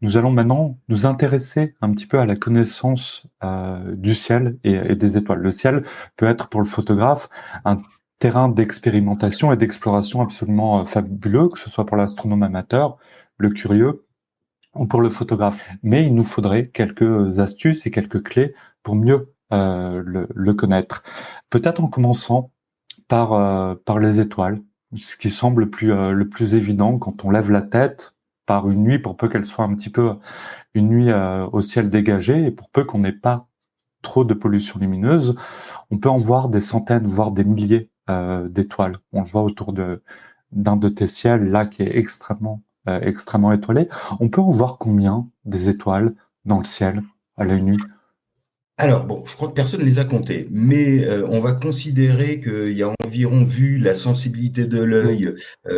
nous allons maintenant nous intéresser un petit peu à la connaissance du ciel et des étoiles. Le ciel peut être pour le photographe un terrain d'expérimentation et d'exploration absolument fabuleux, que ce soit pour l'astronome amateur, le curieux, ou pour le photographe. Mais il nous faudrait quelques astuces et quelques clés pour mieux le connaître. Peut-être en commençant par les étoiles, ce qui semble le plus évident quand on lève la tête par une nuit, pour peu qu'elle soit un petit peu une nuit au ciel dégagé, et pour peu qu'on n'ait pas trop de pollution lumineuse, on peut en voir des centaines, voire des milliers d'étoiles. On le voit autour d'un de tes ciels, là, qui est extrêmement étoilé. On peut en voir combien des étoiles dans le ciel à l'œil nu? Alors bon, je crois que personne ne les a comptés, mais on va considérer qu'il y a environ, vu la sensibilité de Mm. l'œil,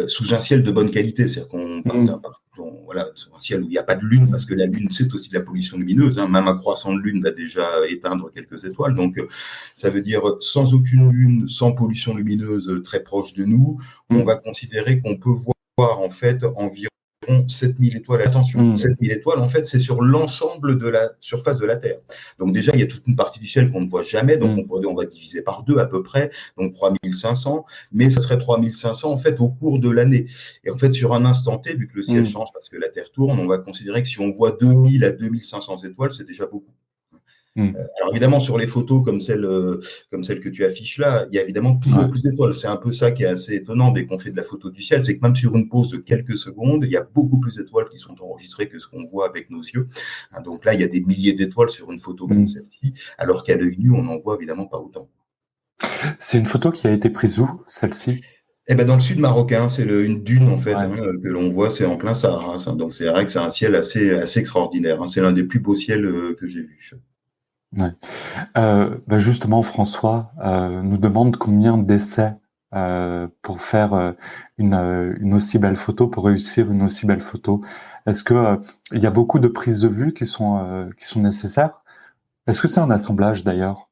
sous un ciel de bonne qualité, c'est-à-dire qu'on part Mm. voilà, sur un ciel où il n'y a pas de lune, parce que la lune, c'est aussi de la pollution lumineuse, hein. Même un croissant de lune va déjà éteindre quelques étoiles. Donc, ça veut dire sans aucune lune, sans pollution lumineuse très proche de nous, on Mm. va considérer qu'on peut voir en fait environ 7000 étoiles. Attention, Mm. 7000 étoiles, en fait, c'est sur l'ensemble de la surface de la Terre. Donc déjà, il y a toute une partie du ciel qu'on ne voit jamais, donc Mm. on va diviser par deux à peu près, donc 3500, mais ça serait 3500 en fait au cours de l'année. Et en fait, sur un instant T, vu que le ciel Mm. change parce que la Terre tourne, on va considérer que si on voit 2000 à 2500 étoiles, c'est déjà beaucoup. Mm. Alors évidemment, sur les photos comme celle que tu affiches là, il y a évidemment toujours Ouais. plus d'étoiles. C'est un peu ça qui est assez étonnant dès qu'on fait de la photo du ciel, c'est que même sur une pause de quelques secondes, il y a beaucoup plus d'étoiles qui sont enregistrées que ce qu'on voit avec nos yeux. Hein, donc là, il y a des milliers d'étoiles sur une photo comme Mm. celle-ci, alors qu'à l'œil nu, on n'en voit évidemment pas autant. C'est une photo qui a été prise où, celle-ci? Eh ben dans le sud marocain, c'est une dune en fait, Ouais. hein, que l'on voit, c'est en plein Sahara. Ça. Donc c'est vrai que c'est un ciel assez extraordinaire. Hein. C'est l'un des plus beaux ciels que j'ai vus. Ouais. Bah justement, François nous demande combien d'essais pour faire une aussi belle photo, pour réussir une aussi belle photo. Est-ce que il y a beaucoup de prises de vue qui sont nécessaires? Est-ce que c'est un assemblage d'ailleurs?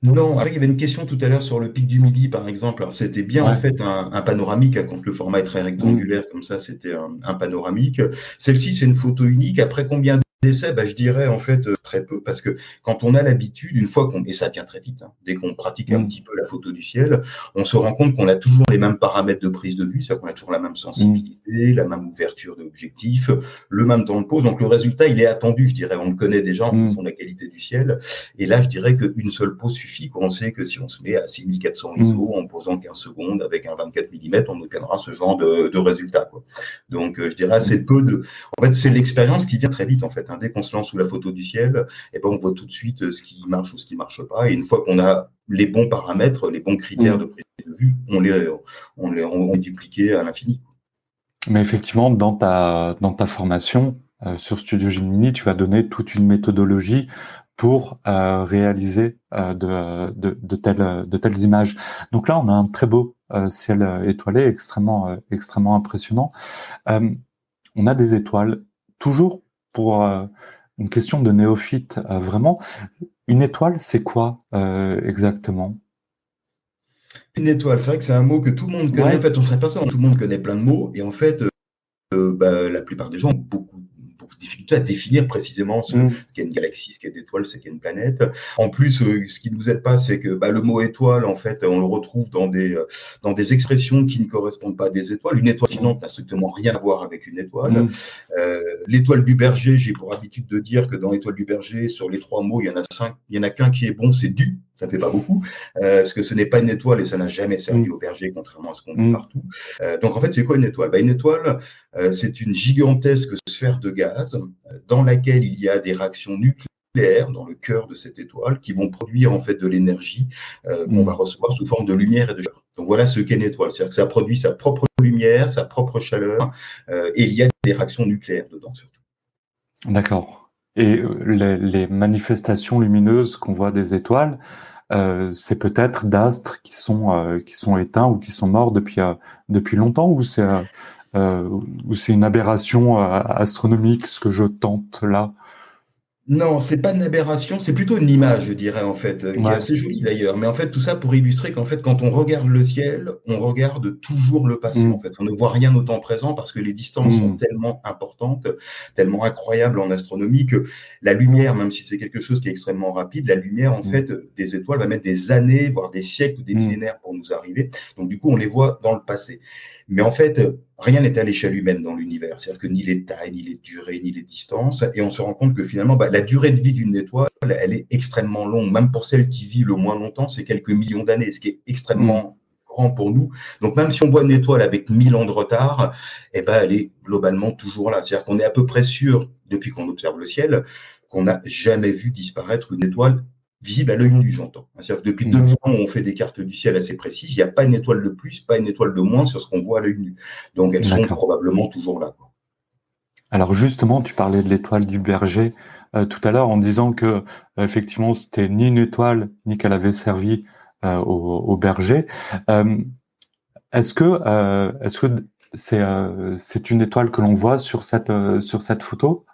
Non, après, il y avait une question tout à l'heure sur le pic du Midi, par exemple. Alors, c'était bien en Ouais. fait un panoramique, hein, quand le format est très Mm. rectangulaire comme ça, c'était un panoramique. Celle-ci, c'est une photo unique. Après, combien d'essais? Bah, je dirais en fait très peu, parce que quand on a l'habitude, une fois qu'on, et ça vient très vite, hein, dès qu'on pratique un Mm. petit peu la photo du ciel, on se rend compte qu'on a toujours les mêmes paramètres de prise de vue, c'est-à-dire qu'on a toujours la même Mm. sensibilité, la même ouverture de l'objectif, le même temps de pause. Donc, le résultat, il est attendu, je dirais. On le connaît déjà en fonction Mm. de la qualité du ciel. Et là, je dirais qu'une seule pause suffit. On sait que si on se met à 6400 Mm. ISO en posant 15 secondes avec un 24 mm, on obtiendra ce genre de résultat, quoi. Donc, je dirais assez Mm. peu de. En fait, c'est l'expérience qui vient très vite, en fait. Hein. Dès qu'on se lance sous la photo du ciel, eh ben, on voit tout de suite ce qui marche ou ce qui ne marche pas. Et une fois qu'on a les bons paramètres, les bons critères de Mm. prise de vue, on les dupliquer à l'infini. Mais effectivement, dans ta formation sur Studio Gemini, tu vas donner toute une méthodologie pour réaliser de telles images. Donc là, on a un très beau ciel étoilé, extrêmement impressionnant. Euh, on a des étoiles. Toujours pour une question de néophyte, vraiment, une étoile, c'est quoi exactement? Une étoile, c'est vrai que c'est un mot que tout le monde connaît. En Ouais. fait, on serait pas tout le monde connaît plein de mots. Et en fait, bah, la plupart des gens ont beaucoup de difficultés à définir précisément ce Mm. qu'est une galaxie, ce qu'est une étoile, ce qu'est une planète. En plus, ce qui ne nous aide pas, c'est que bah, le mot étoile, en fait, on le retrouve dans des expressions qui ne correspondent pas à des étoiles. Une étoile Mm. filante n'a strictement rien à voir avec une étoile. Mm. L'étoile du berger, j'ai pour habitude de dire que dans l'étoile du berger, sur les 3 mots, il y en a 5, il y en a qu'un qui est bon, c'est du. Ça ne fait pas beaucoup, parce que ce n'est pas une étoile et ça n'a jamais servi Mm. au berger, contrairement à ce qu'on dit Mm. partout. Donc en fait, c'est quoi une étoile? Bah, une étoile, c'est une gigantesque sphère de gaz dans laquelle il y a des réactions nucléaires dans le cœur de cette étoile qui vont produire en fait de l'énergie qu'on va Mm. recevoir sous forme de lumière et de chaleur. Donc voilà ce qu'est une étoile, c'est-à-dire que ça produit sa propre lumière, sa propre chaleur, et il y a des réactions nucléaires dedans surtout. D'accord. Et les manifestations lumineuses qu'on voit des étoiles, c'est peut-être d'astres qui sont éteints ou qui sont morts depuis longtemps, ou c'est une aberration astronomique ce que je tente là. Non, c'est pas une aberration, c'est plutôt une image, je dirais, en fait, qui est Ouais. assez jolie d'ailleurs. Mais en fait, tout ça pour illustrer qu'en fait, quand on regarde le ciel, on regarde toujours le passé, en Mm. fait. On ne voit rien au temps présent parce que les distances sont Mm. tellement importantes, tellement incroyables en astronomie que la lumière, même si c'est quelque chose qui est extrêmement rapide, la lumière, en Mm. fait, des étoiles va mettre des années, voire des siècles ou des Mm. millénaires pour nous arriver. Donc, du coup, on les voit dans le passé. Mais en fait, rien n'est à l'échelle humaine dans l'univers. C'est-à-dire que ni les tailles, ni les durées, ni les distances. Et on se rend compte que finalement, la durée de vie d'une étoile, elle est extrêmement longue. Même pour celle qui vit le moins longtemps, c'est quelques millions d'années, ce qui est Mm. extrêmement grand pour nous. Donc même si on voit une étoile avec 1000 ans de retard, eh ben, elle est globalement toujours là. C'est-à-dire qu'on est à peu près sûr, depuis qu'on observe le ciel, qu'on n'a jamais vu disparaître une étoile visible à l'œil nu, j'entends. C'est-à-dire que depuis Mm. 2000 ans, on fait des cartes du ciel assez précises. Il n'y a pas une étoile de plus, pas une étoile de moins sur ce qu'on voit à l'œil nu. Donc elles sont D'accord. probablement toujours là, quoi. Alors justement, tu parlais de l'étoile du Berger tout à l'heure en disant que effectivement c'était ni une étoile ni qu'elle avait servi au berger. Euh, est-ce que c'est une étoile que l'on voit sur cette photo?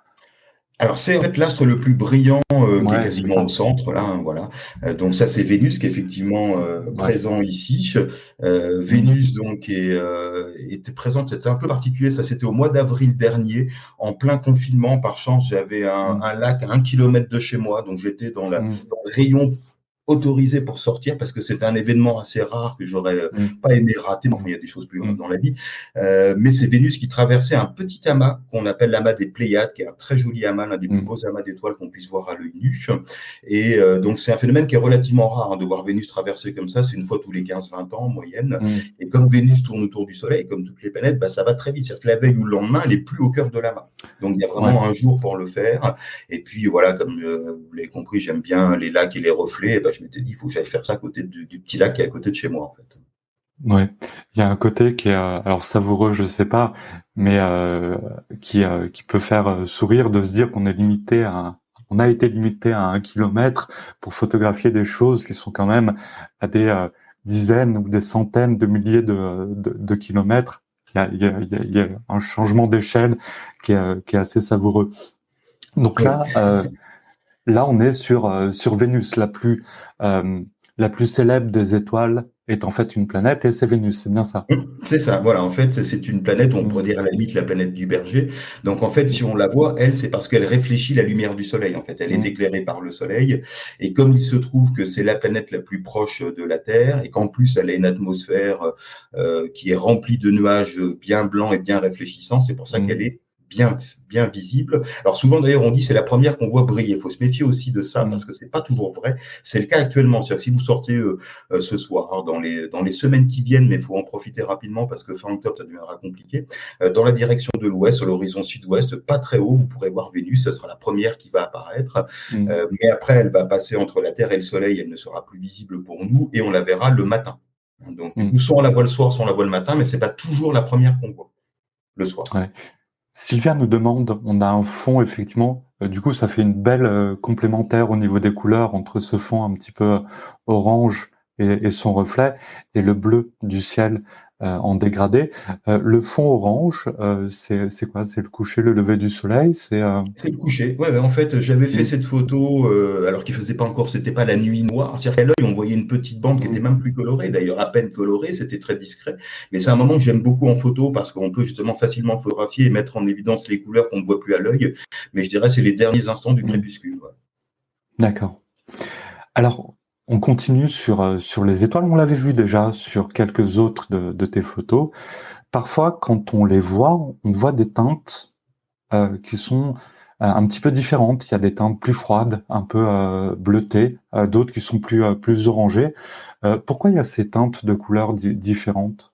Alors c'est en fait l'astre le plus brillant qui est Ouais, c'est quasiment au ça. centre là, hein, voilà. Donc ça c'est Vénus qui est effectivement Ouais. présent ici. Mm. Vénus donc était présente, c'était un peu particulier, ça c'était au mois d'avril dernier, en plein confinement. Par chance j'avais Mm. un lac à 1 kilomètre de chez moi, donc j'étais Mm. dans le rayon autorisé pour sortir parce que c'est un événement assez rare que j'aurais Mm. pas aimé rater, mais enfin il y a des choses plus graves Mm. dans la vie. Mais c'est Vénus qui traversait un petit amas qu'on appelle l'amas des Pléiades, qui est un très joli amas, l'un des plus Mm. beaux amas d'étoiles qu'on puisse voir à l'œil nu. Et donc c'est un phénomène qui est relativement rare, hein, de voir Vénus traverser comme ça, c'est une fois tous les 15-20 ans en moyenne. Mm. Et comme Vénus tourne autour du Soleil, comme toutes les planètes, bah, ça va très vite. C'est-à-dire que la veille ou le lendemain, elle est plus au cœur de l'amas. Donc il y a Ouais. vraiment un jour pour le faire. Et puis voilà, comme vous l'avez compris, j'aime bien les lacs et les reflets. Et ben, je m'étais dit, il faut que j'aille faire ça à côté du petit lac qui est à côté de chez moi, en fait. Ouais, il y a un côté qui est alors savoureux, je sais pas, mais qui peut faire sourire de se dire qu'on est limité on a été limité à 1 kilomètre pour photographier des choses qui sont quand même à des dizaines ou des centaines de milliers de kilomètres. Il y a un changement d'échelle qui est assez savoureux. Donc Oui. là, on est sur Vénus, la plus célèbre des étoiles est en fait une planète et c'est Vénus, c'est bien ça. C'est ça, voilà, en fait, c'est une planète, on pourrait Mm. dire à la limite la planète du Berger. Donc, en fait, si on la voit, elle, c'est parce qu'elle réfléchit la lumière du Soleil. En fait, elle est Mm. éclairée par le Soleil. Et comme il se trouve que c'est la planète la plus proche de la Terre et qu'en plus, elle a une atmosphère qui est remplie de nuages bien blancs et bien réfléchissants, c'est pour ça qu'elle Mm. est bien visible. Alors souvent d'ailleurs on dit c'est la première qu'on voit briller. Il faut se méfier aussi de ça parce Mm. que c'est pas toujours vrai. C'est le cas actuellement. C'est-à-dire que si vous sortez ce soir, dans les semaines qui viennent, mais il faut en profiter rapidement parce que fin octobre, ça deviendra compliqué. Dans la direction de l'ouest, sur l'horizon sud-ouest, pas très haut, vous pourrez voir Vénus, ça sera la première qui va apparaître. Mm. Mais après, elle va passer entre la Terre et le Soleil, elle ne sera plus visible pour nous et on la verra le matin. Donc, du coup, Mm. soit on la voit le soir, soit on la voit le matin, mais c'est pas toujours la première qu'on voit le soir. Ouais. Sylvia nous demande, on a un fond effectivement, du coup ça fait une belle complémentaire au niveau des couleurs entre ce fond un petit peu orange et son reflet et le bleu du ciel en dégradé. Le fond orange, c'est quoi? C'est le coucher, le lever du soleil? C'est le coucher. Ouais, ouais, en fait, j'avais fait Mm. cette photo alors qu'il faisait pas encore, c'était pas la nuit noire. C'est-à-dire qu'à l'œil, on voyait une petite bande qui était Mm. même plus colorée, d'ailleurs à peine colorée, c'était très discret. Mais c'est un moment que j'aime beaucoup en photo parce qu'on peut justement facilement photographier et mettre en évidence les couleurs qu'on ne voit plus à l'œil. Mais je dirais c'est les derniers instants du Mm. crépuscule. Ouais. D'accord. Alors, on continue sur les étoiles. On l'avait vu déjà sur quelques autres de tes photos. Parfois, quand on les voit, on voit des teintes qui sont un petit peu différentes. Il y a des teintes plus froides, un peu bleutées, d'autres qui sont plus orangées. Pourquoi il y a ces teintes de couleurs différentes?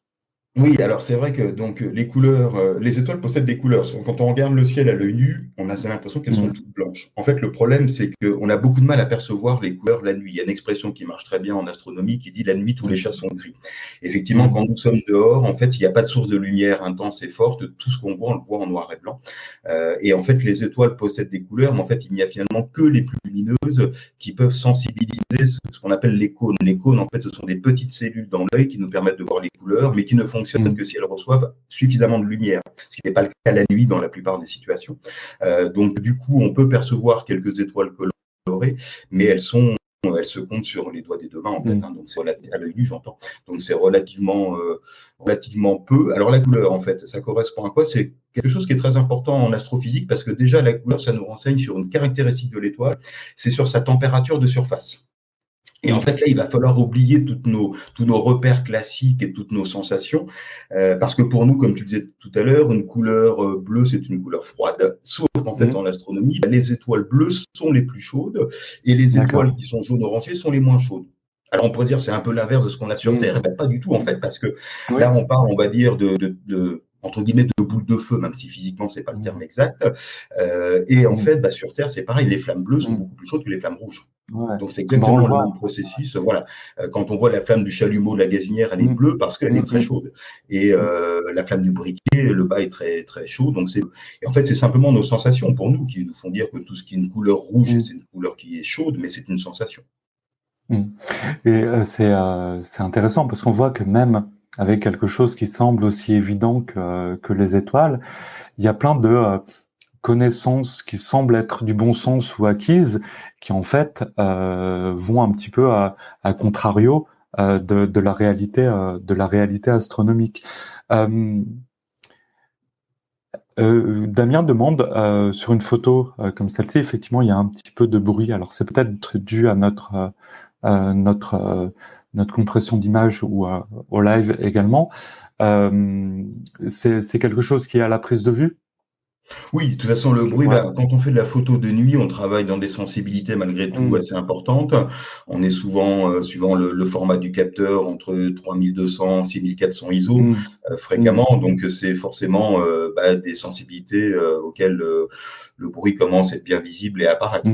Oui, alors c'est vrai que donc les couleurs, les étoiles possèdent des couleurs. Quand on regarde le ciel à l'œil nu, on a l'impression qu'elles sont Mm. toutes blanches. En fait, le problème, c'est qu'on a beaucoup de mal à percevoir les couleurs la nuit. Il y a une expression qui marche très bien en astronomie qui dit la nuit, tous les Mm. chats sont gris. Effectivement, quand Mm. nous sommes dehors, en fait, il n'y a pas de source de lumière intense et forte. Tout ce qu'on voit, on le voit en noir et blanc. Et en fait, les étoiles possèdent des couleurs, mais en fait, il n'y a finalement que les plus lumineuses qui peuvent sensibiliser ce qu'on appelle les cônes. Les cônes, en fait, ce sont des petites cellules dans l'œil qui nous permettent de voir les couleurs, mais qui ne fonctionnent fonctionnent que si elles reçoivent suffisamment de lumière, ce qui n'est pas le cas la nuit dans la plupart des situations. Donc du coup, on peut percevoir quelques étoiles colorées, mais elles se comptent sur les doigts des deux mains en fait, hein, donc c'est à l'œil nu, j'entends. Donc c'est relativement peu. Alors la couleur en fait, ça correspond à quoi? C'est quelque chose qui est très important en astrophysique parce que déjà la couleur, ça nous renseigne sur une caractéristique de l'étoile, c'est sur sa température de surface. Et en fait, là, il va falloir oublier tous nos repères classiques et toutes nos sensations, parce que pour nous, comme tu disais tout à l'heure, une couleur bleue, c'est une couleur froide, sauf qu'en fait, en astronomie, les étoiles bleues sont les plus chaudes et les étoiles qui sont jaune-orangé sont les moins chaudes. Alors, on pourrait dire c'est un peu l'inverse de ce qu'on a sur Terre. Ben, pas du tout, en fait, parce que là, on parle, on va dire, entre guillemets, de boules de feu, même si physiquement, c'est pas le terme exact. Et en fait, bah, sur Terre, c'est pareil, les flammes bleues sont beaucoup plus chaudes que les flammes rouges. Donc, c'est exactement le même processus. Voilà. Quand on voit la flamme du chalumeau de la gazinière, elle est bleue parce qu'elle est très chaude. Et la flamme du briquet, le bas est très, très chaud. Donc, et en fait, c'est simplement nos sensations pour nous qui nous font dire que tout ce qui est une couleur rouge, c'est une couleur qui est chaude, mais c'est une sensation. Et c'est intéressant parce qu'on voit que même avec quelque chose qui semble aussi évident que les étoiles, il y a plein de connaissances qui semblent être du bon sens ou acquises, qui en fait vont un petit peu à contrario de la réalité astronomique. Damien demande sur une photo comme celle-ci, effectivement, il y a un petit peu de bruit. Alors c'est peut-être dû à notre compression d'image ou au live également. C'est quelque chose qui est à la prise de vue? Oui, de toute façon, le bruit, bah, quand on fait de la photo de nuit, on travaille dans des sensibilités malgré tout assez importantes. On est souvent, suivant le format du capteur, entre 3200 6400 ISO fréquemment. Donc, c'est forcément des sensibilités auxquelles le bruit commence à être bien visible et à apparaître.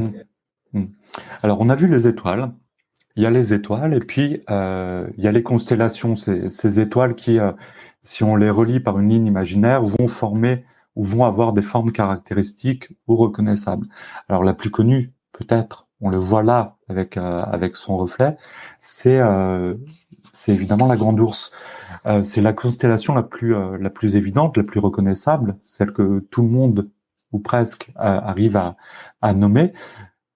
Alors, on a vu les étoiles. Il y a les étoiles et puis il y a les constellations. Ces étoiles qui, si on les relie par une ligne imaginaire, vont former ou vont avoir des formes caractéristiques ou reconnaissables. Alors la plus connue, peut-être, on le voit là avec son reflet, c'est évidemment la Grande Ourse. C'est la constellation la plus évidente, la plus reconnaissable, celle que tout le monde ou presque arrive à nommer.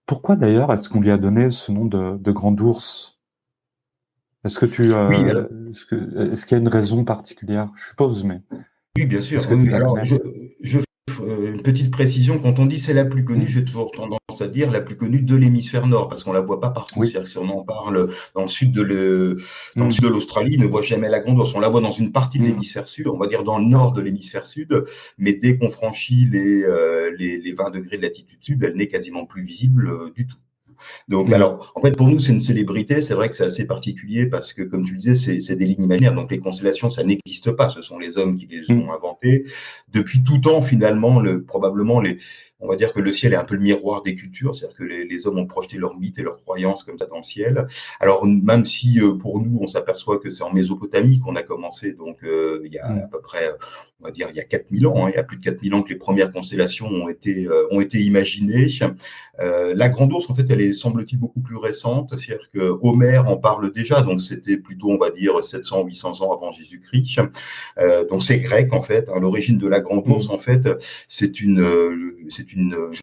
Pourquoi d'ailleurs est-ce qu'on lui a donné ce nom de Grande Ourse? Est-ce que est-ce qu'il y a une raison particulière? Je suppose, mais. Oui, bien sûr. Alors, je une petite précision, quand on dit c'est la plus connue, j'ai toujours tendance à dire la plus connue de l'hémisphère nord, parce qu'on la voit pas partout. C'est-à-dire que si on en parle dans le sud de l'Australie, on ne voit jamais la Grande Ourse. On la voit dans une partie de l'hémisphère sud, on va dire dans le nord de l'hémisphère sud, mais dès qu'on franchit les 20 degrés de latitude sud, elle n'est quasiment plus visible du tout. Donc, alors, en fait, pour nous, c'est une célébrité. C'est vrai que c'est assez particulier parce que, comme tu le disais, c'est des lignes imaginaires. Donc, les constellations, ça n'existe pas. Ce sont les hommes qui les ont inventées. Depuis tout temps, finalement, probablement, on va dire que le ciel est un peu le miroir des cultures. C'est-à-dire que les hommes ont projeté leurs mythes et leurs croyances comme ça dans le ciel. Alors, même si pour nous, on s'aperçoit que c'est en Mésopotamie qu'on a commencé, donc il y a à peu près, on va dire, il y a 4000 ans, il y a plus de 4000 ans que les premières constellations ont été imaginées. La Grande Ourse, en fait, elle est, semble-t-il, beaucoup plus récente. C'est-à-dire que Homère en parle déjà, donc c'était plutôt, on va dire, 700, 800 ans avant Jésus-Christ. Donc c'est grec, en fait. L'origine de la Grande Ourse, en fait, c'est une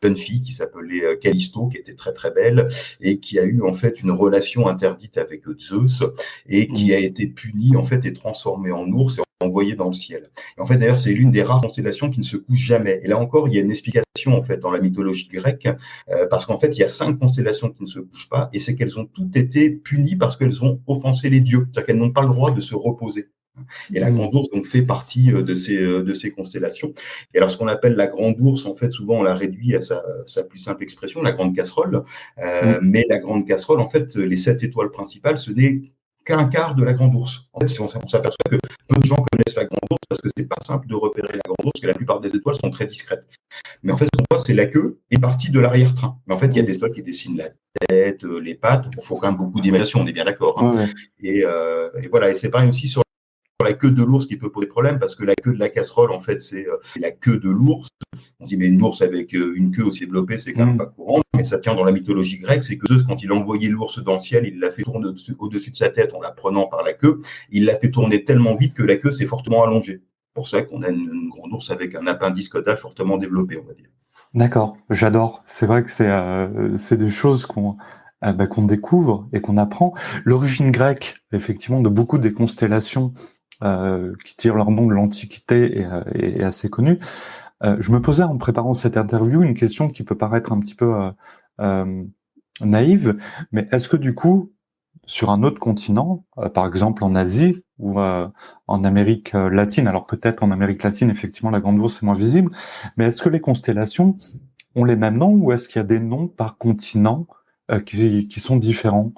jeune fille qui s'appelait Callisto, qui était très très belle et qui a eu en fait une relation interdite avec Zeus et qui a été punie en fait et transformée en ours et envoyée dans le ciel. Et en fait d'ailleurs c'est l'une des rares constellations qui ne se couche jamais. Et là encore il y a une explication en fait dans la mythologie grecque parce qu'en fait il y a 5 constellations qui ne se couchent pas et c'est qu'elles ont toutes été punies parce qu'elles ont offensé les dieux, c'est-à-dire qu'elles n'ont pas le droit de se reposer. Et la Grande Ourse donc fait partie de ces constellations. Et alors ce qu'on appelle la Grande Ourse, en fait, souvent on la réduit à sa plus simple expression, la Grande Casserole. Mais la Grande Casserole, en fait, les 7 étoiles principales, ce n'est qu'un quart de la Grande Ourse. En fait, on s'aperçoit que peu de gens connaissent la Grande Ourse parce que c'est pas simple de repérer la Grande Ourse, parce que la plupart des étoiles sont très discrètes. Mais en fait, ce qu'on voit, c'est la queue et partie de l'arrière-train. Mais en fait, il y a des étoiles qui dessinent la tête, les pattes. Il faut quand même beaucoup d'imagination, on est bien d'accord. Et voilà, et c'est pareil aussi sur la queue de l'ours qui peut poser problème, parce que la queue de la casserole, en fait, c'est la queue de l'ours. On dit, mais une ours avec une queue aussi développée, c'est quand même pas courant. Mais ça tient dans la mythologie grecque, c'est que Zeus, quand il a envoyé l'ours dans le ciel, il l'a fait tourner au-dessus de sa tête en la prenant par la queue. Il l'a fait tourner tellement vite que la queue s'est fortement allongée. C'est pour ça qu'on a une grande ours avec un appendice caudal fortement développé, on va dire. D'accord, j'adore. C'est vrai que c'est des choses qu'on découvre et qu'on apprend. L'origine grecque, effectivement, de beaucoup des constellations qui tirent leur nom de l'Antiquité est assez connue. Je me posais en préparant cette interview une question qui peut paraître un petit peu naïve, mais est-ce que du coup, sur un autre continent, par exemple en Asie ou en Amérique latine, alors peut-être en Amérique latine, effectivement, la Grande Ourse est moins visible, mais est-ce que les constellations ont les mêmes noms ou est-ce qu'il y a des noms par continent qui sont différents?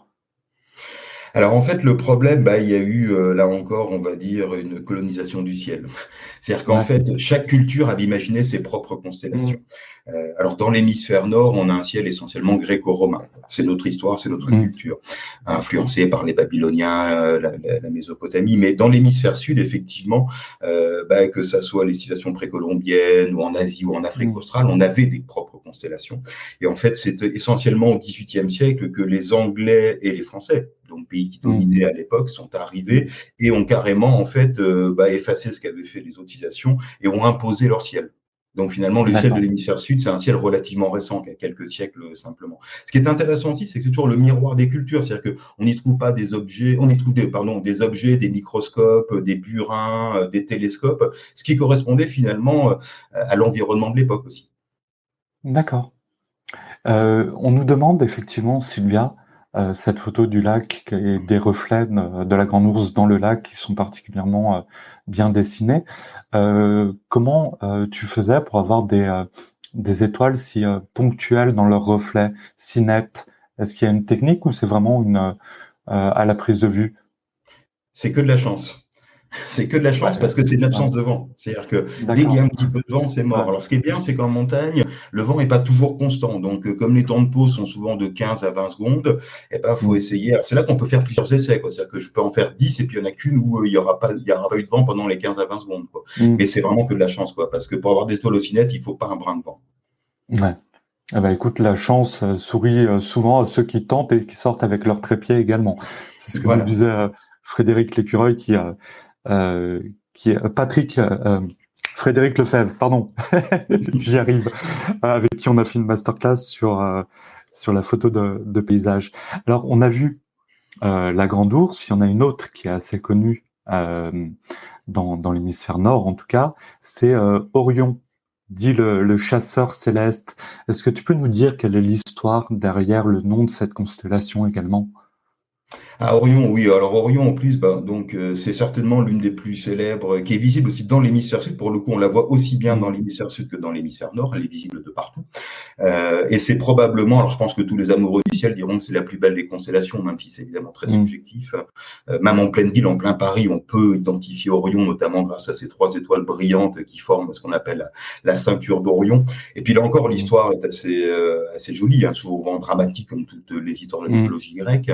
Alors en fait, le problème, il y a eu, là encore, on va dire, une colonisation du ciel. C'est-à-dire qu'en Ouais. fait, chaque culture avait imaginé ses propres constellations. Alors dans l'hémisphère nord, on a un ciel essentiellement gréco-romain. C'est notre histoire, c'est notre culture, influencée par les Babyloniens, la Mésopotamie. Mais dans l'hémisphère sud, effectivement, que ça soit les civilisations précolombiennes ou en Asie ou en Afrique australe, on avait des propres constellations. Et en fait, c'est essentiellement au XVIIIe siècle que les Anglais et les Français, donc pays qui dominaient à l'époque, sont arrivés et ont carrément en fait effacé ce qu'avaient fait les autres civilisations et ont imposé leur ciel. Donc finalement, le ciel de l'hémisphère sud, c'est un ciel relativement récent, qui a quelques siècles simplement. Ce qui est intéressant aussi, c'est que c'est toujours le miroir des cultures, c'est-à-dire qu'on n'y trouve pas des objets, on y trouve des objets, des microscopes, des burins, des télescopes, ce qui correspondait finalement à l'environnement de l'époque aussi. D'accord. On nous demande effectivement, Sylvia, cette photo du lac et des reflets de la Grande Ourse dans le lac qui sont particulièrement bien dessinés. Comment tu faisais pour avoir des étoiles si ponctuelles dans leurs reflets, si nettes? Est-ce qu'il y a une technique ou c'est vraiment à la prise de vue? C'est que de la chance. C'est que de la chance parce que c'est une absence de vent. C'est-à-dire que dès qu'il y a un petit peu de vent, c'est mort. Alors, ce qui est bien, c'est qu'en montagne, le vent n'est pas toujours constant. Donc, comme les temps de pause sont souvent de 15 à 20 secondes, faut essayer. Alors, c'est là qu'on peut faire plusieurs essais, quoi. C'est-à-dire que je peux en faire 10 et puis il n'y en a qu'une où il n'y aura pas eu de vent pendant les 15 à 20 secondes, quoi. Mais c'est vraiment que de la chance, quoi. Parce que pour avoir des étoiles aussi nettes, il ne faut pas un brin de vent. Ouais. Eh ben, écoute, la chance sourit souvent à ceux qui tentent et qui sortent avec leur trépied également. C'est ce que nous disait Frédéric Lécureuil qui est Frédéric Lefebvre, pardon, j'y arrive, avec qui on a fait une masterclass sur la photo de paysage. Alors, on a vu la Grande Ourse, il y en a une autre qui est assez connue dans l'hémisphère nord, en tout cas, c'est Orion, dit le chasseur céleste. Est-ce que tu peux nous dire quelle est l'histoire derrière le nom de cette constellation également? À Orion, oui. Alors Orion, en plus, c'est certainement l'une des plus célèbres, qui est visible aussi dans l'hémisphère sud. Pour le coup, on la voit aussi bien dans l'hémisphère sud que dans l'hémisphère nord. Elle est visible de partout. Et c'est probablement, alors je pense que tous les amoureux du ciel diront que c'est la plus belle des constellations, même si c'est évidemment très subjectif. Même en pleine ville, en plein Paris, on peut identifier Orion, notamment grâce à ces 3 étoiles brillantes qui forment ce qu'on appelle la ceinture d'Orion. Et puis là encore, l'histoire est assez jolie, souvent dramatique comme toutes les histoires de la mythologie grecque.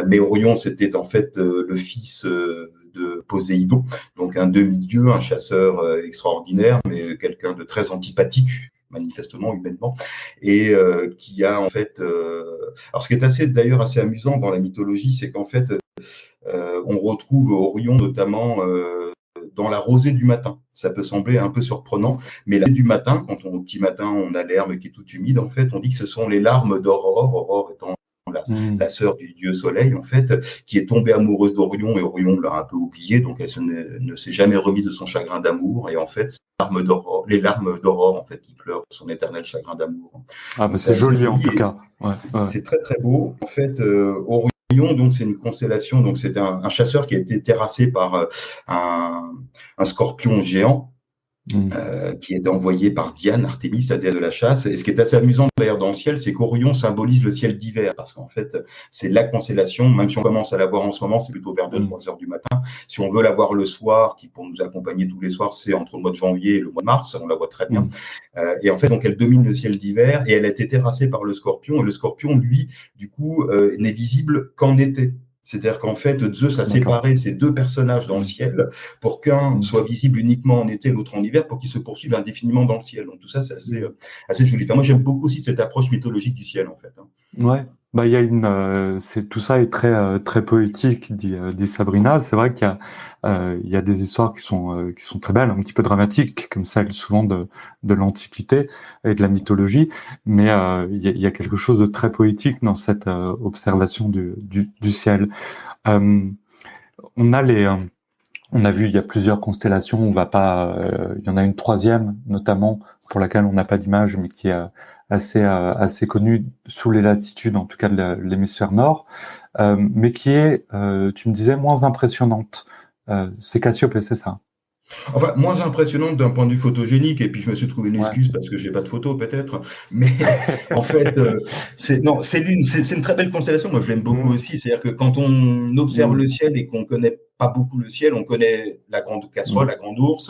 Mais Orion, c'était en fait le fils de Poséidon, donc un demi-dieu, un chasseur extraordinaire, mais quelqu'un de très antipathique, manifestement, humainement, et qui a en fait... Alors ce qui est d'ailleurs assez amusant dans la mythologie, c'est qu'en fait, on retrouve Orion notamment dans la rosée du matin. Ça peut sembler un peu surprenant, mais la rosée du matin, quand au petit matin, on a l'herbe qui est toute humide, en fait, on dit que ce sont les larmes d'Aurore, Aurore étant la sœur du dieu soleil, en fait, qui est tombée amoureuse d'Orion, et Orion l'a un peu oubliée, donc elle ne s'est jamais remise de son chagrin d'amour, et en fait, les larmes d'Aurore, en fait, qui pleurent son éternel chagrin d'amour. Ah, c'est joli en tout cas. C'est très très beau. En fait, Orion, donc c'est une constellation, donc c'est un chasseur qui a été terrassé par un scorpion géant. Qui est envoyé par Diane, Artémis, la déesse de la chasse. Et ce qui est assez amusant d'ailleurs dans le ciel, c'est qu'Orion symbolise le ciel d'hiver, parce qu'en fait, c'est la constellation, même si on commence à la voir en ce moment, c'est plutôt vers 2-3 heures du matin. Si on veut la voir le soir, qui pour nous accompagner tous les soirs, c'est entre le mois de janvier et le mois de mars, on la voit très bien. Et en fait, donc elle domine le ciel d'hiver, et elle a été terrassée par le scorpion, et le scorpion, lui, du coup, n'est visible qu'en été. C'est-à-dire qu'en fait, Zeus a D'accord. séparé ces deux personnages dans le ciel pour qu'un soit visible uniquement en été, l'autre en hiver, pour qu'ils se poursuivent indéfiniment dans le ciel. Donc tout ça, c'est assez joli. Enfin, moi, j'aime beaucoup aussi cette approche mythologique du ciel, en fait. Ouais, bah il y a tout ça est très poétique, dit Sabrina. C'est vrai il y a des histoires qui sont très belles, un petit peu dramatiques, comme celles souvent de l'Antiquité et de la mythologie. Mais il y a quelque chose de très poétique dans cette observation du ciel. Euh, on a on a vu, il y a plusieurs constellations. On va pas, il y en a une troisième notamment pour laquelle on n'a pas d'image, mais qui est assez connue sous les latitudes, en tout cas de l'hémisphère nord, mais qui est, tu me disais, moins impressionnante. C'est Cassiopée, c'est ça? Enfin, moins impressionnante d'un point de vue photogénique, et puis je me suis trouvé une Ouais. excuse parce que j'ai pas de photo peut-être, mais en fait, c'est une très belle constellation. Moi, je l'aime beaucoup Mm, aussi. C'est-à-dire que quand on observe mm, le ciel et qu'on connaît pas beaucoup le ciel, on connaît la grande casserole, mm, la grande ours.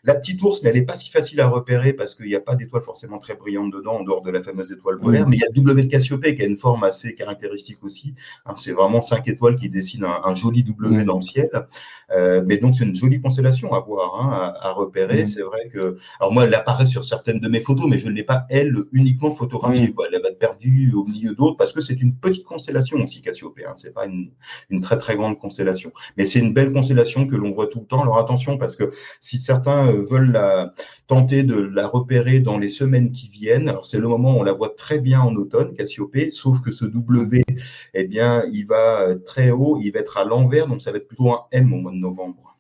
La petite ours, elle n'est pas si facile à repérer parce qu'il n'y a pas d'étoile forcément très brillante dedans, en dehors de la fameuse étoile polaire. mm, Mais il y a le W de Cassiopée qui a une forme assez caractéristique aussi. Hein, c'est vraiment 5 étoiles qui dessinent un joli W mm, dans le ciel. Mais donc, c'est une jolie constellation à voir, hein, à repérer. mm, C'est vrai que. Alors, moi, elle apparaît sur certaines de mes photos, mais je ne l'ai pas, elle, uniquement photographiée, mm. quoi. Elle va être perdue au milieu d'autres parce que c'est une petite constellation aussi, Cassiopée. Hein. C'est pas une très, très grande constellation. Mais c'est une belle constellation que l'on voit tout le temps. Alors, attention, parce que si certains veulent tenter de la repérer dans les semaines qui viennent, alors c'est le moment où on la voit très bien en automne, Cassiopée, sauf que ce W, eh bien, il va très haut, il va être à l'envers, donc ça va être plutôt un M au mois de novembre.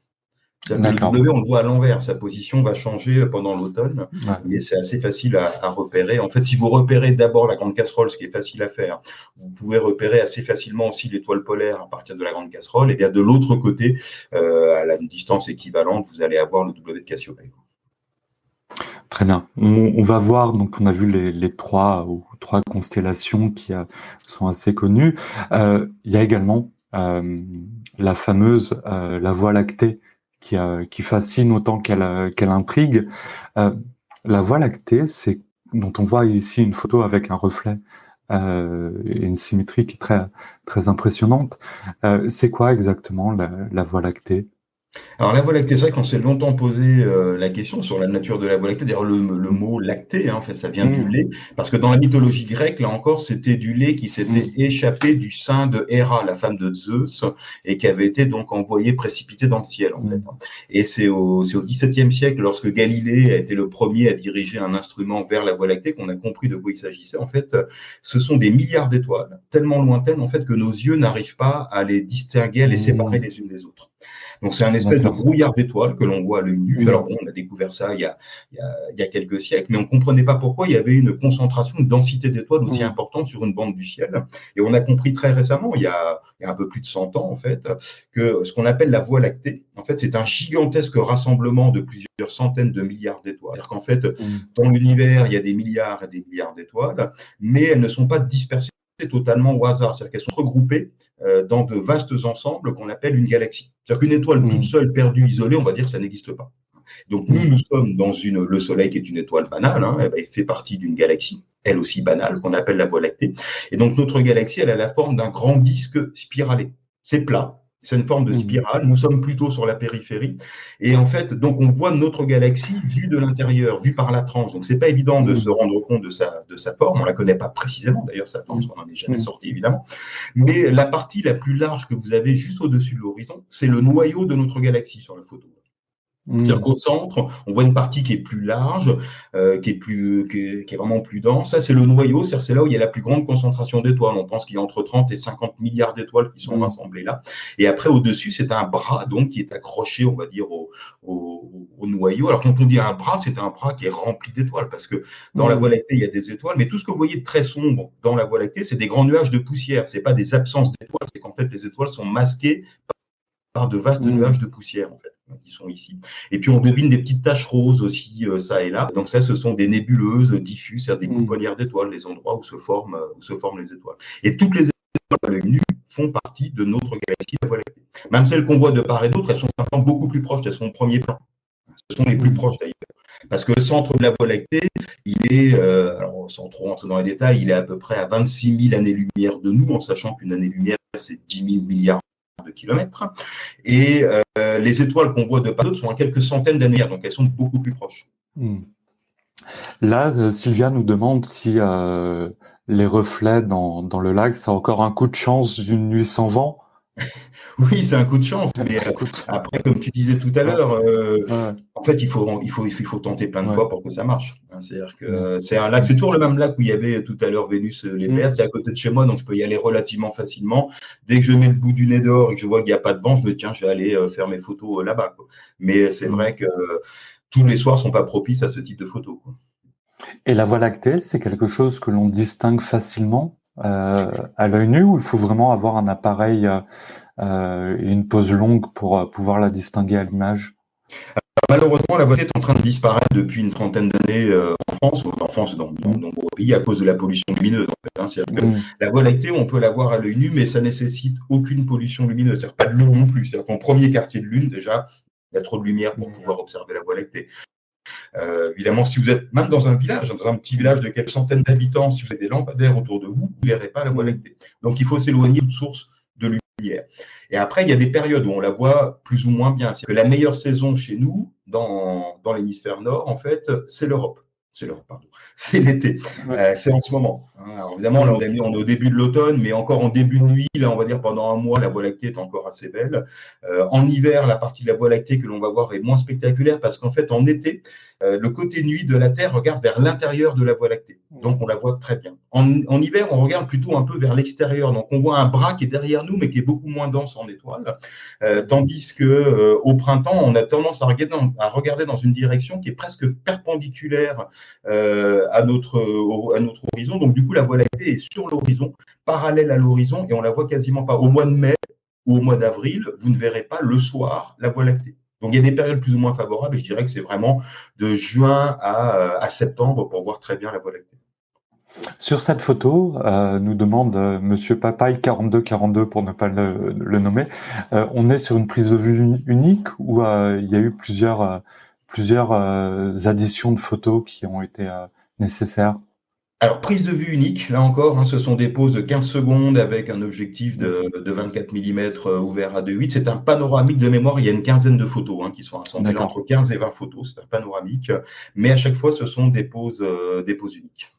C'est-à-dire que le D'accord. W, on le voit à l'envers, sa position va changer pendant l'automne, Ouais. mais c'est assez facile à repérer. En fait, si vous repérez d'abord la grande casserole, ce qui est facile à faire, vous pouvez repérer assez facilement aussi l'étoile polaire à partir de la grande casserole, et bien de l'autre côté, à la distance équivalente, vous allez avoir le W de Cassiopée. Très bien. On va voir, donc on a vu les trois constellations qui sont assez connues. Il y a également la fameuse la Voie lactée qui fascine autant qu'elle intrigue. Euh, la Voie lactée, c'est dont on voit ici une photo avec un reflet et une symétrie qui est très impressionnante. C'est quoi exactement la Voie lactée? Alors la Voie lactée, c'est vrai qu'on s'est longtemps posé la question sur la nature de la Voie lactée. D'ailleurs, le mot lacté, hein, en fait, ça vient du Mmh, lait, parce que dans la mythologie grecque, là encore, c'était du lait qui s'était mmh, échappé du sein de Héra, la femme de Zeus, et qui avait été donc envoyé précipité dans le ciel, en fait. mmh, Et c'est au XVIIe siècle, lorsque Galilée a été le premier à diriger un instrument vers la Voie lactée, qu'on a compris de quoi il s'agissait. En fait, ce sont des milliards d'étoiles, tellement lointaines, en fait, que nos yeux n'arrivent pas à les distinguer, à les séparer mmh. les unes des autres. Donc c'est un espèce de D'accord. brouillard d'étoiles que l'on voit à l'œil nu. Alors Mmh, bon, on a découvert ça il y a quelques siècles, mais on ne comprenait pas pourquoi il y avait une concentration, une densité d'étoiles aussi mmh, importante sur une bande du ciel. Et on a compris très récemment, il y a un peu plus de 100 ans en fait, que ce qu'on appelle la Voie lactée, en fait, c'est un gigantesque rassemblement de plusieurs centaines de milliards d'étoiles. C'est-à-dire qu'en fait, mmh, dans l'univers, il y a des milliards et des milliards d'étoiles, mais elles ne sont pas dispersées totalement au hasard. C'est-à-dire qu'elles sont regroupées dans de vastes ensembles qu'on appelle une galaxie. C'est-à-dire qu'une étoile toute mmh, seule, perdue, isolée, on va dire que ça n'existe pas. Donc nous, mmh, nous sommes dans le Soleil qui est une étoile banale, hein, elle fait partie d'une galaxie, elle aussi banale, qu'on appelle la Voie lactée. Et donc notre galaxie, elle a la forme d'un grand disque spiralé. C'est plat, c'est une forme de mmh, spirale, nous sommes plutôt sur la périphérie. Et en fait, donc on voit notre galaxie vue de l'intérieur, vue par la tranche. Donc c'est pas évident de se mmh, rendre compte de sa forme, on la connaît pas précisément d'ailleurs sa forme, mmh, parce qu'on n'en est jamais mmh, sorti évidemment. Mais la partie la plus large que vous avez juste au-dessus de l'horizon, c'est le noyau de notre galaxie sur la photo. C'est-à-dire mmh, qu'au centre, on voit une partie qui est plus large, qui est vraiment plus dense. Ça, c'est le noyau, c'est là où il y a la plus grande concentration d'étoiles. On pense qu'il y a entre 30 et 50 milliards d'étoiles qui sont mmh, rassemblées là. Et après, au-dessus, c'est un bras donc qui est accroché, on va dire, au noyau. Alors, quand on dit un bras, c'est un bras qui est rempli d'étoiles, parce que dans la Voie mmh, lactée, il y a des étoiles, mais tout ce que vous voyez de très sombre dans la Voie lactée, c'est des grands nuages de poussière. C'est pas des absences d'étoiles, c'est qu'en fait, les étoiles sont masquées par de vastes mmh, nuages de poussière, en fait, qui sont ici. Et puis, on devine des petites taches roses aussi, ça et là. Donc, ça, ce sont des nébuleuses diffuses, c'est-à-dire des mmh, pouponnières d'étoiles, les endroits où se forment les étoiles. Et toutes les étoiles à l'œil nu font partie de notre galaxie, la Voie lactée. Même celles qu'on voit de part et d'autre, elles sont simplement beaucoup plus proches, elles sont au premier plan. Ce sont les plus mmh, proches, d'ailleurs. Parce que le centre de la Voie lactée, il est, alors sans trop rentrer dans les détails, il est à peu près à 26 000 années-lumière de nous, en sachant qu'une année-lumière c'est 10 000 milliards de kilomètres. Et les étoiles qu'on voit de part d'autre sont à quelques centaines d'années, donc elles sont beaucoup plus proches. Là, Sylvia nous demande si les reflets dans le lac, ça a encore un coup de chance d'une nuit sans vent. Oui, c'est un coup de chance. Mais après, comme tu disais tout à l'heure, en fait, il faut tenter plein de fois pour que ça marche. C'est-à-dire que c'est un lac, c'est toujours le même lac où il y avait tout à l'heure Vénus les Pertes. C'est à côté de chez moi, donc je peux y aller relativement facilement. Dès que je mets le bout du nez dehors et que je vois qu'il n'y a pas de vent, je me dis, tiens, je vais aller faire mes photos là-bas, quoi. Mais c'est vrai que tous les soirs sont pas propices à ce type de photos, quoi. Et la Voie lactée, c'est quelque chose que l'on distingue facilement à l'œil nu, ou il faut vraiment avoir un appareil et une pose longue pour pouvoir la distinguer à l'image? Malheureusement, la Voie lactée est en train de disparaître depuis une trentaine d'années en France, dans de nombreux pays, à cause de la pollution lumineuse. En fait, c'est-à-dire que la Voie lactée, on peut la voir à l'œil nu, mais ça nécessite aucune pollution lumineuse. C'est-à-dire pas de lune non plus. C'est-à-dire qu'en premier quartier de lune, déjà, il y a trop de lumière pour pouvoir observer la Voie lactée. Évidemment, si vous êtes même dans un village, dans un petit village de quelques centaines d'habitants, si vous avez des lampadaires autour de vous, vous ne verrez pas la Voie lactée. Donc, il faut s'éloigner de toute source de lumière. Et après, il y a des périodes où on la voit plus ou moins bien. C'est que la meilleure saison chez nous, dans l'hémisphère nord, en fait, c'est l'Europe. C'est l'été. C'est en ce moment. Alors, évidemment, là, on est au début de l'automne, mais encore en début de nuit, là, on va dire pendant un mois, la Voie lactée est encore assez belle. En hiver, la partie de la Voie lactée que l'on va voir est moins spectaculaire parce qu'en fait, en été, le côté nuit de la Terre regarde vers l'intérieur de la Voie lactée. Donc, on la voit très bien. En hiver, on regarde plutôt un peu vers l'extérieur. Donc, on voit un bras qui est derrière nous, mais qui est beaucoup moins dense en étoiles. Tandis que au printemps, on a tendance à regarder dans une direction qui est presque perpendiculaire à notre horizon. Donc, du coup, la Voie lactée est sur l'horizon, parallèle à l'horizon, et on la voit quasiment pas. Au mois de mai ou au mois d'avril, vous ne verrez pas le soir la Voie lactée. Donc, il y a des périodes plus ou moins favorables, et je dirais que c'est vraiment de juin à septembre pour voir très bien la Voie lactée. Sur cette photo, nous demande Monsieur Papaye 4242 pour ne pas le nommer, on est sur une prise de vue unique ou il y a eu plusieurs additions de photos qui ont été nécessaires? Alors, prise de vue unique, là encore, ce sont des poses de 15 secondes avec un objectif de 24 mm ouvert à 2.8. C'est un panoramique de mémoire, il y a une quinzaine de photos qui sont assemblées entre 15 et 20 photos, c'est un panoramique, mais à chaque fois, ce sont des poses uniques.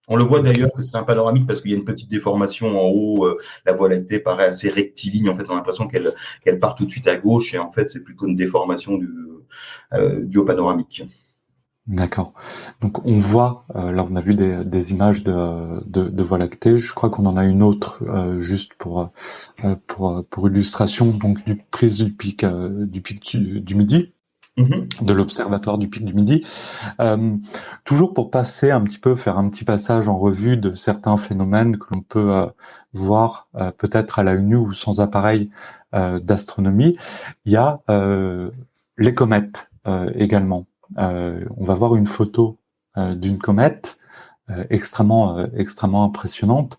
On le voit d'ailleurs que c'est un panoramique parce qu'il y a une petite déformation en haut. La Voie lactée paraît assez rectiligne. En fait, on a l'impression qu'elle part tout de suite à gauche et en fait, c'est plutôt une déformation due au panoramique. D'accord. Donc on voit, là on a vu des images de Voie lactée. Je crois qu'on en a une autre juste pour illustration. Donc du prise du pic du Midi. De l'observatoire du Pic du Midi, toujours pour passer un petit peu, faire un petit passage en revue de certains phénomènes que l'on peut voir peut-être à l'œil nu ou sans appareil d'astronomie. Il y a les comètes également. On va voir une photo d'une comète extrêmement impressionnante.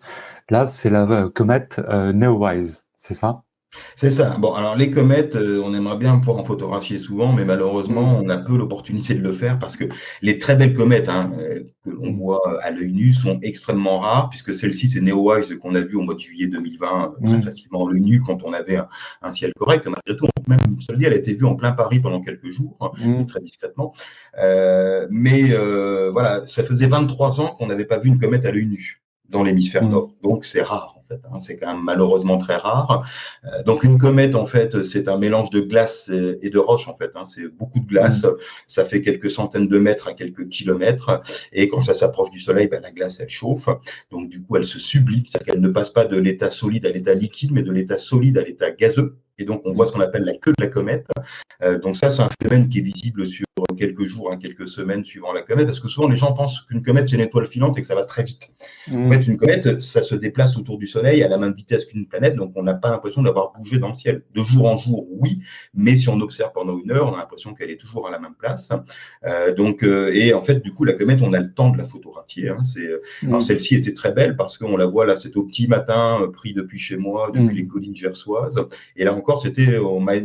Là, c'est la comète Neowise, c'est ça? C'est ça. Bon, alors les comètes, on aimerait bien pouvoir en photographier souvent, mais malheureusement, on a peu l'opportunité de le faire parce que les très belles comètes que l'on voit à l'œil nu sont extrêmement rares, puisque celle-ci, c'est Neowise qu'on a vu au mois de juillet 2020 très facilement à l'œil nu quand on avait un ciel correct. Malgré tout, même cela dit, elle a été vue en plein Paris pendant quelques jours, très discrètement. Mais voilà, ça faisait 23 ans qu'on n'avait pas vu une comète à l'œil nu dans l'hémisphère nord. Donc c'est rare. En fait, c'est quand même malheureusement très rare. Donc une comète, en fait, c'est un mélange de glace et de roche, en fait. C'est beaucoup de glace. Ça fait quelques centaines de mètres à quelques kilomètres. Et quand ça s'approche du Soleil, la glace, elle chauffe. Donc du coup, elle se sublime. C'est-à-dire qu'elle ne passe pas de l'état solide à l'état liquide, mais de l'état solide à l'état gazeux. Et donc, on voit ce qu'on appelle la queue de la comète. Donc ça, c'est un phénomène qui est visible sur quelques jours, quelques semaines suivant la comète, parce que souvent, les gens pensent qu'une comète, c'est une étoile filante et que ça va très vite. En fait, une comète, ça se déplace autour du Soleil à la même vitesse qu'une planète, donc on n'a pas l'impression d'avoir bougé dans le ciel. De jour en jour, oui, mais si on observe pendant une heure, on a l'impression qu'elle est toujours à la même place. Et en fait, du coup, la comète, on a le temps de la photographier. Alors, celle-ci était très belle parce qu'on la voit là, c'est au petit matin, pris depuis chez moi, depuis les collines gersoises. Et là encore, encore,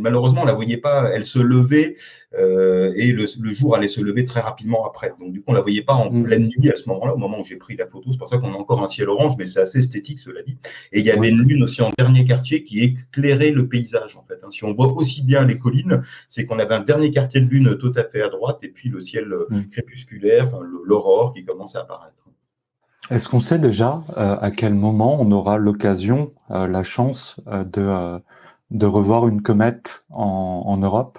malheureusement, on la voyait pas. Elle se levait et le jour allait se lever très rapidement après. Donc, du coup, on la voyait pas en pleine nuit à ce moment-là, au moment où j'ai pris la photo. C'est pour ça qu'on a encore un ciel orange, mais c'est assez esthétique, cela dit. Et il y avait une lune aussi en dernier quartier qui éclairait le paysage, en fait. Si on voit aussi bien les collines, c'est qu'on avait un dernier quartier de lune tout à fait à droite et puis le ciel crépusculaire, l'aurore qui commence à apparaître. Est-ce qu'on sait déjà à quel moment on aura l'occasion, la chance de revoir une comète en Europe?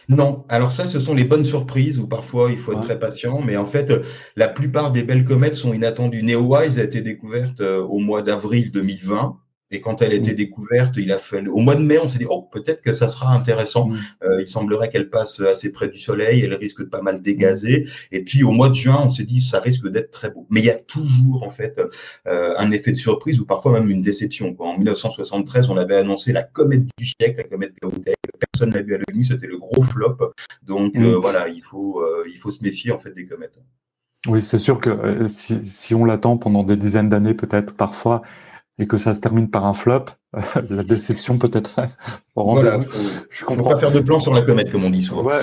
Non, alors ça, ce sont les bonnes surprises où parfois il faut être très patient, mais en fait, la plupart des belles comètes sont inattendues. Neowise a été découverte au mois d'avril 2020. Et quand elle a été découverte, il a fallu au mois de mai, on s'est dit oh peut-être que ça sera intéressant. Il semblerait qu'elle passe assez près du Soleil, elle risque de pas mal dégazer. Et puis au mois de juin, on s'est dit ça risque d'être très beau. Mais il y a toujours en fait un effet de surprise ou parfois même une déception. En 1973, on avait annoncé la comète du siècle, la comète Gauss. Personne n'a vu à l'œil nu, c'était le gros flop. Donc voilà, il faut se méfier en fait des comètes. Oui, c'est sûr que si on l'attend pendant des dizaines d'années peut-être parfois, et que ça se termine par un flop, la déception peut-être au rendez-vous. Voilà, je comprends. Faut pas faire de plan sur la comète, comme on dit souvent. Ouais.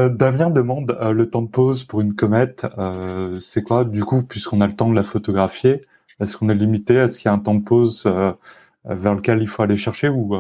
Damien demande le temps de pause pour une comète. C'est quoi, du coup, puisqu'on a le temps de la photographier, est-ce qu'on est limité? Est-ce qu'il y a un temps de pause vers lequel il faut aller chercher ou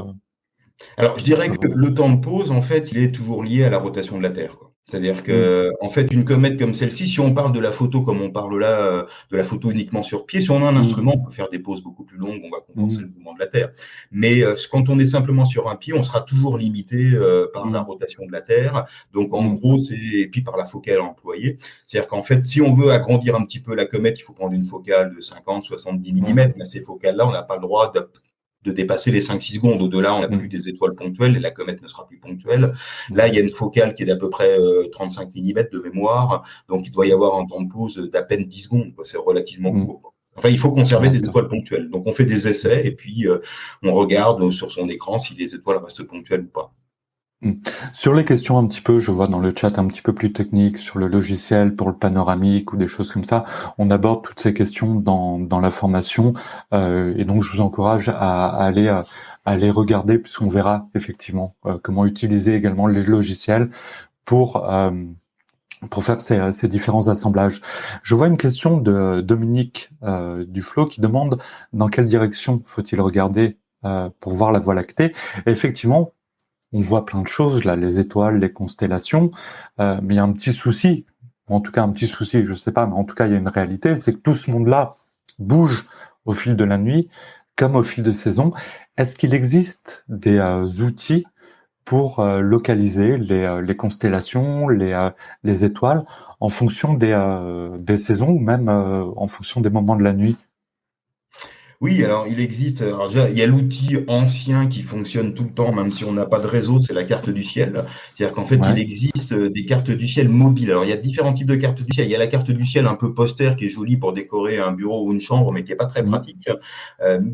Alors, je dirais que le temps de pause, en fait, il est toujours lié à la rotation de la Terre, quoi. C'est-à-dire que, en fait, une comète comme celle-ci, si on parle de la photo comme on parle là, de la photo uniquement sur pied, si on a un instrument, on peut faire des pauses beaucoup plus longues, on va compenser le mouvement de la Terre. Mais quand on est simplement sur un pied, on sera toujours limité par la rotation de la Terre. Donc, en gros, et puis par la focale employée. C'est-à-dire qu'en fait, si on veut agrandir un petit peu la comète, il faut prendre une focale de 50, 70 mm. Mais ces focales-là, on n'a pas le droit de dépasser les 5-6 secondes. Au-delà, on n'a plus des étoiles ponctuelles et la comète ne sera plus ponctuelle. Là, il y a une focale qui est d'à peu près 35 mm de mémoire, donc il doit y avoir un temps de pause d'à peine 10 secondes. C'est relativement court. Enfin, il faut conserver des étoiles ponctuelles. Donc, on fait des essais et puis on regarde sur son écran si les étoiles restent ponctuelles ou pas. Sur les questions un petit peu, je vois dans le chat un petit peu plus technique sur le logiciel pour le panoramique ou des choses comme ça, on aborde toutes ces questions dans la formation et donc je vous encourage à aller regarder puisqu'on verra effectivement comment utiliser également les logiciels pour faire ces différents assemblages. Je vois une question de Dominique Duflo qui demande dans quelle direction faut-il regarder pour voir la Voie lactée. Et effectivement, on voit plein de choses, là, les étoiles, les constellations, mais il y a un petit souci, en tout cas un petit souci, je sais pas, mais en tout cas il y a une réalité, c'est que tout ce monde-là bouge au fil de la nuit, comme au fil des saisons. Est-ce qu'il existe des outils pour localiser les constellations, les étoiles, en fonction des saisons ou même en fonction des moments de la nuit? Oui, alors il existe, alors déjà, il y a l'outil ancien qui fonctionne tout le temps, même si on n'a pas de réseau, c'est la carte du ciel. C'est-à-dire qu'en fait, il existe des cartes du ciel mobiles. Alors, il y a différents types de cartes du ciel. Il y a la carte du ciel un peu poster qui est jolie pour décorer un bureau ou une chambre, mais qui n'est pas très pratique.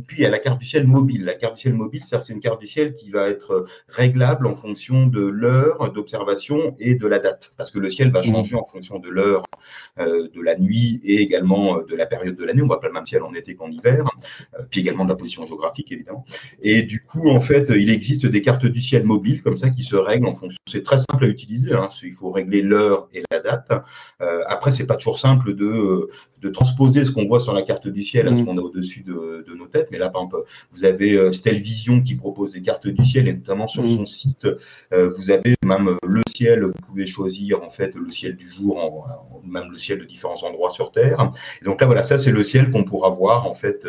Puis, il y a la carte du ciel mobile. La carte du ciel mobile, c'est une carte du ciel qui va être réglable en fonction de l'heure d'observation et de la date. Parce que le ciel va changer en fonction de l'heure de la nuit et également de la période de l'année. On voit pas le même ciel en été qu'en hiver. Puis également de la position géographique, évidemment. Et du coup, en fait, il existe des cartes du ciel mobiles comme ça qui se règlent en fonction. C'est très simple à utiliser. Il faut régler l'heure et la date. Après, c'est pas toujours simple de transposer ce qu'on voit sur la carte du ciel à ce qu'on a au-dessus de nos têtes. Mais là, par exemple, vous avez Stelvision qui propose des cartes du ciel et notamment sur son site, vous avez même le ciel. Vous pouvez choisir en fait le ciel du jour, même le ciel de différents endroits sur Terre. Et donc là, voilà, ça c'est le ciel qu'on pourra voir en fait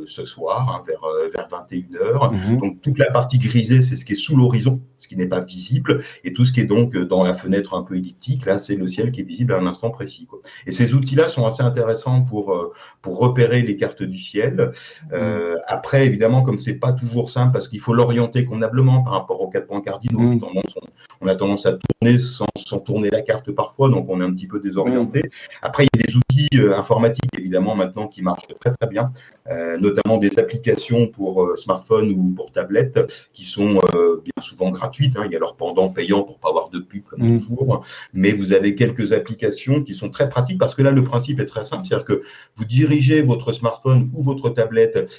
ce soir vers 21h. Donc toute la partie grisée, c'est ce qui est sous l'horizon, ce qui n'est pas visible, et tout ce qui est donc dans la fenêtre un peu elliptique, là, c'est le ciel qui est visible à un instant précis, quoi. Et ces outils-là sont assez intéressants pour repérer les cartes du ciel. Après, évidemment, comme c'est pas toujours simple, parce qu'il faut l'orienter convenablement par rapport aux 4 points cardinaux, on a tendance à tourner sans tourner la carte parfois, donc on est un petit peu désorienté. Après, il y a des outils informatiques, évidemment, maintenant, qui marchent très, très bien, notamment des applications pour smartphone ou pour tablette qui sont bien souvent gratuites. Il y a leur pendant payant pour pas avoir de pub comme toujours, mais vous avez quelques applications qui sont très pratiques parce que là, le principe est très simple. simple, c'est-à-dire que vous dirigez votre smartphone ou votre tablette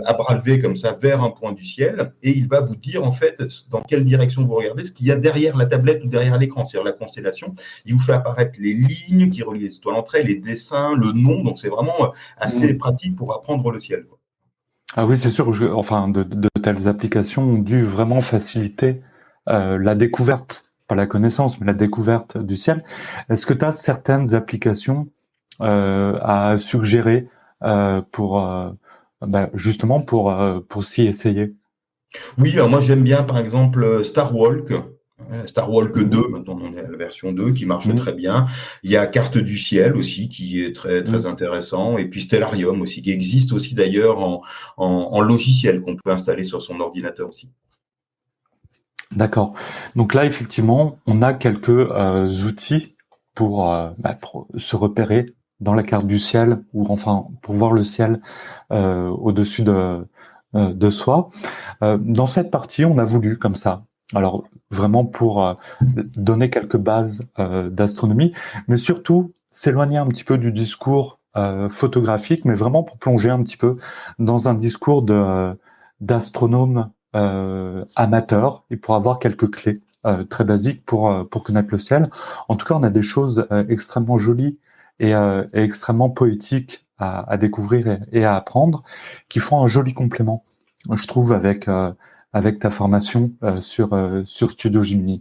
à bras levés comme ça vers un point du ciel et il va vous dire en fait dans quelle direction vous regardez, ce qu'il y a derrière la tablette ou derrière l'écran, c'est-à-dire la constellation. Il vous fait apparaître les lignes qui relient les étoiles entre elles, les dessins, le nom, donc c'est vraiment assez pratique pour apprendre le ciel, quoi. Ah oui, c'est sûr. Enfin, de telles applications ont dû vraiment faciliter la découverte, pas la connaissance, mais la découverte du ciel. Est-ce que tu as certaines applications à suggérer pour justement pour s'y essayer? Oui, alors moi j'aime bien par exemple Starwalk. Starwalk 2, maintenant on est à la version 2, qui marche très bien. Il y a Carte du ciel aussi, qui est très, très intéressant. Et puis Stellarium aussi, qui existe aussi d'ailleurs en logiciel qu'on peut installer sur son ordinateur aussi. D'accord. Donc là, effectivement, on a quelques outils pour se repérer dans la carte du ciel, ou enfin pour voir le ciel au-dessus de soi. Dans cette partie, on a voulu comme ça. Alors vraiment pour donner quelques bases d'astronomie, mais surtout s'éloigner un petit peu du discours photographique, mais vraiment pour plonger un petit peu dans un discours d'astronome amateur et pour avoir quelques clés très basiques pour connaître le ciel. En tout cas, on a des choses extrêmement jolies et extrêmement poétiques à découvrir et à apprendre, qui font un joli complément, je trouve, avec ta formation sur Studio Gemini.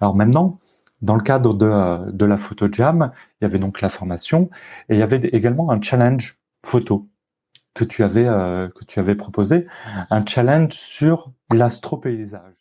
Alors maintenant, dans le cadre de la Photo Jam, il y avait donc la formation et il y avait également un challenge photo que tu avais proposé, un challenge sur l'astropaysage.